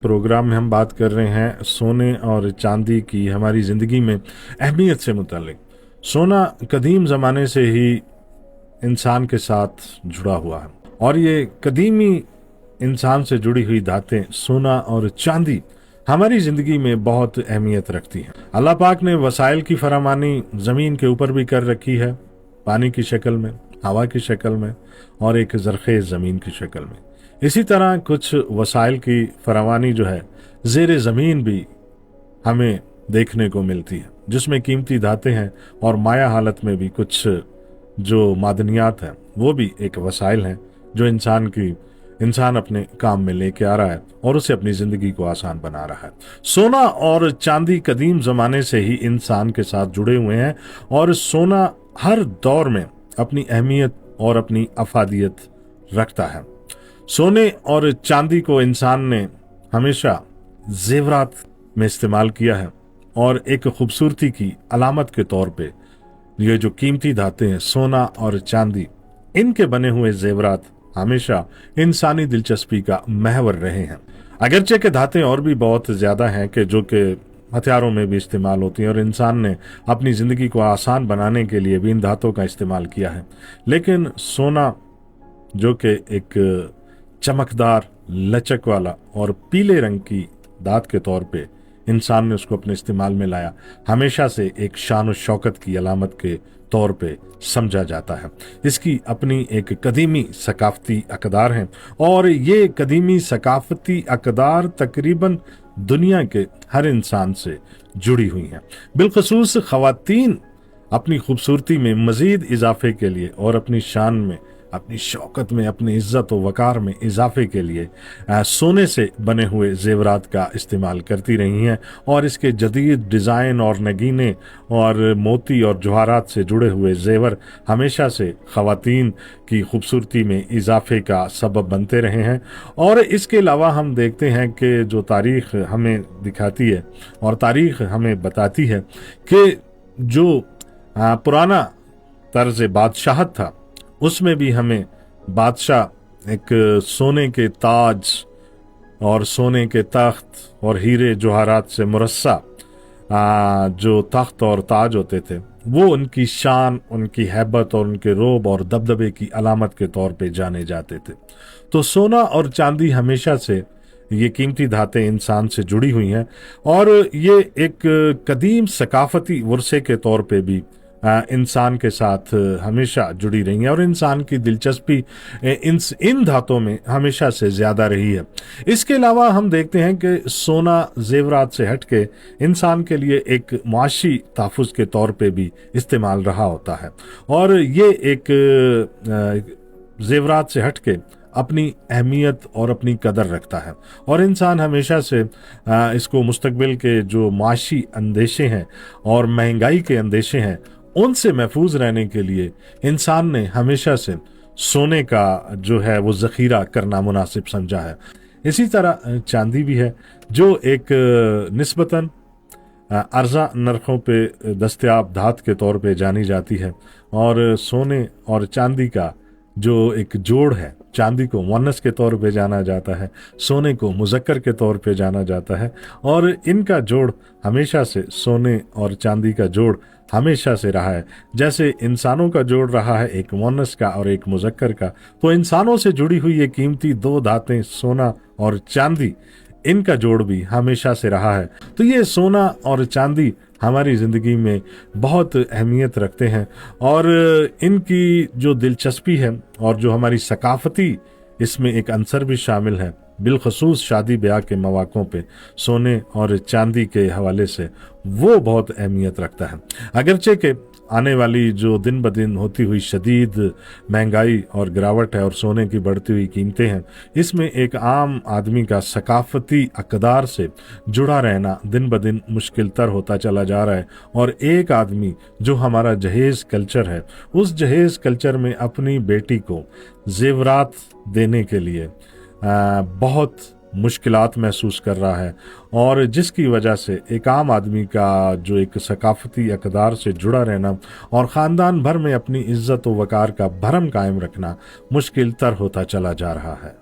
Programme में हम बात कर रहे हैं सोने और चांदी की हमारी ज़िंदगी में अहमियत से मुतालिक। सोना कदीम ज़माने से ही इंसान के साथ जुड़ा हुआ है और ये कदीमी इंसान से जुड़ी हुई धातें सोना और चांदी हमारी ज़िंदगी में बहुत अहमियत रखती हैं। अल्लाह पाक ने वसाइल की फरामानी ज़मीन के ऊपर भी कर रखी है, पानी की शक्ल में, हवा की शक्ल में और एक ज़रख़ेज़ ज़मीन की शक्ल में। इसी तरह कुछ वसाइल की फरावानी जो है ज़ेर ज़मीन भी हमें देखने को मिलती है, जिसमें कीमती धातें हैं और माया हालत में भी कुछ जो मादनियात हैं वो भी एक वसाइल हैं जो इंसान अपने काम में लेके आ रहा है और उसे अपनी ज़िंदगी को आसान बना रहा है। सोना और चांदी कदीम ज़माने से ही इंसान के साथ जुड़े हुए हैं और सोना हर दौर में अपनी अहमियत और अपनी अफादियत रखता है। सोने और चांदी को इंसान ने हमेशा जेवरात में इस्तेमाल किया है और एक खूबसूरती की अलामत के तौर पे ये जो कीमती धातें हैं सोना और चांदी, इनके बने हुए जेवरात हमेशा इंसानी दिलचस्पी का महवर रहे हैं। अगरचे के धातें और भी बहुत ज़्यादा हैं कि जो कि हथियारों में भी इस्तेमाल होती हैं और इंसान ने अपनी ज़िंदगी को आसान बनाने के लिए भी इन धातों का इस्तेमाल किया है, लेकिन सोना जो कि एक चमकदार, लचक वाला और पीले रंग की धात के तौर पे इंसान ने उसको अपने इस्तेमाल में लाया, हमेशा से एक शान और शौकत की अलामत के तौर पे समझा जाता है। इसकी अपनी एक कदीमी सकाफती अकदार हैं और ये कदीमी सकाफती अकदार तकरीबन दुनिया के हर इंसान से जुड़ी हुई हैं। बिलखसूस ख़वातीन अपनी खूबसूरती में मज़ीद इजाफे के लिए और अपनी शान में, अपनी शौकत में, अपनी इज्जत व वकार में इजाफे के लिए सोने से बने हुए जेवरात का इस्तेमाल करती रही हैं और इसके जदीद डिज़ाइन और नगीने और मोती और जवाहरात से जुड़े हुए जेवर हमेशा से ख़वातीन की खूबसूरती में इजाफे का सबब बनते रहे हैं। और इसके अलावा हम देखते हैं कि जो तारीख़ हमें दिखाती है और तारीख़ हमें बताती है कि जो पुराना तर्ज़ बादशाहत था उसमें भी हमें बादशाह एक सोने के ताज और सोने के तख्त और हीरे जवाहरात से मुरस्सा जो तख्त और ताज होते थे वो उनकी शान, उनकी हैबत और उनके रोब और दबदबे की अलामत के तौर पे जाने जाते थे। तो सोना और चांदी हमेशा से ये कीमती धातें इंसान से जुड़ी हुई हैं और ये एक कदीम सकाफती वर्से के तौर पे भी इंसान के साथ हमेशा जुड़ी रही हैं और इंसान की दिलचस्पी इन धातों में हमेशा से ज़्यादा रही है। इसके अलावा हम देखते हैं कि सोना जेवरात से हटके इंसान के लिए एक मुआशी तहफ़्फ़ुज़ के तौर पे भी इस्तेमाल रहा होता है और ये एक जेवरात से हटके अपनी अहमियत और अपनी कदर रखता है और इंसान हमेशा से इसको मुस्तकबिल के जो माशी अंदेशे हैं और महंगाई के अंदेशे हैं उनसे महफूज रहने के लिए इंसान ने हमेशा से सोने का जो है वो ज़ख़ीरा करना मुनासिब समझा है। इसी तरह चांदी भी है जो एक निस्बतन अर्ज़ा नरखों पे दस्तयाब धात के तौर पे जानी जाती है और सोने और चांदी का जो एक जोड़ है, चांदी को मुअन्नस के तौर पे जाना जाता है, सोने को मुज़क्कर के तौर पे जाना जाता है और इनका जोड़ हमेशा से, सोने और चांदी का जोड़ हमेशा से रहा है। जैसे इंसानों का जोड़ रहा है एक मुअन्नस का और एक मुज़क्कर का, तो इंसानों से जुड़ी हुई ये कीमती दो धातें सोना और चांदी, इनका जोड़ भी हमेशा से रहा है। तो ये सोना और चांदी हमारी ज़िंदगी में बहुत अहमियत रखते हैं और इनकी जो दिलचस्पी है और जो हमारी सकाफती इसमें एक अंसर भी शामिल है, बिलखसूस शादी ब्याह के मौक़ों पे सोने और चांदी के हवाले से वो बहुत अहमियत रखता है। अगरचे के आने वाली जो दिन ब दिन होती हुई शदीद महंगाई और गिरावट है और सोने की बढ़ती हुई कीमतें हैं, इसमें एक आम आदमी का सकाफती अक़दार से जुड़ा रहना दिन ब दिन मुश्किल तर होता चला जा रहा है और एक आदमी जो हमारा जहेज़ कल्चर है, उस जहेज़ कल्चर में अपनी बेटी को जेवरात देने के लिए बहुत मुश्किलात महसूस कर रहा है और जिसकी वजह से एक आम आदमी का जो एक सकाफती अक़दार से जुड़ा रहना और ख़ानदान भर में अपनी इज़्ज़त व वक़ार का भरम कायम रखना मुश्किल तर होता चला जा रहा है।